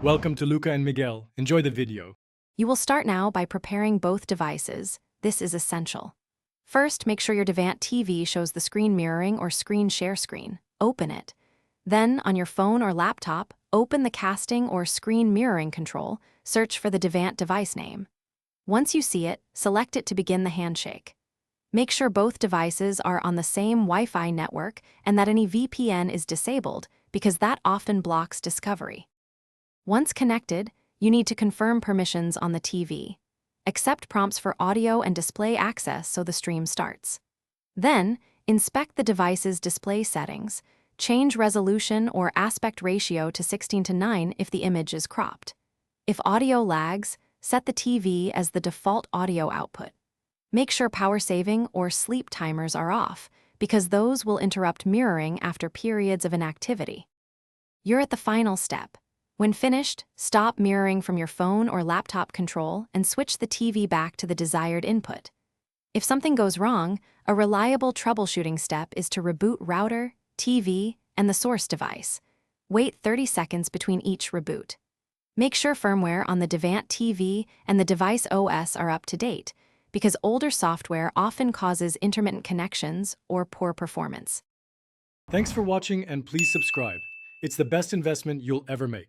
Welcome to Luca and Miguel. Enjoy the video. You will start now by preparing both devices. This is essential. First, make sure your Devant TV shows the screen mirroring or screen share screen. Open it. Then, on your phone or laptop, open the casting or screen mirroring control. Search for the Devant device name. Once you see it, select it to begin the handshake. Make sure both devices are on the same Wi-Fi network and that any VPN is disabled, because that often blocks discovery. Once connected, you need to confirm permissions on the TV. Accept prompts for audio and display access so the stream starts. Then, inspect the device's display settings. Change resolution or aspect ratio to 16:9 if the image is cropped. If audio lags, set the TV as the default audio output. Make sure power saving or sleep timers are off, because those will interrupt mirroring after periods of inactivity. You're at the final step. When finished, stop mirroring from your phone or laptop control and switch the TV back to the desired input. If something goes wrong, a reliable troubleshooting step is to reboot router, TV, and the source device. Wait 30 seconds between each reboot. Make sure firmware on the Devant TV and the device OS are up to date, because older software often causes intermittent connections or poor performance. Thanks for watching and please subscribe. It's the best investment you'll ever make.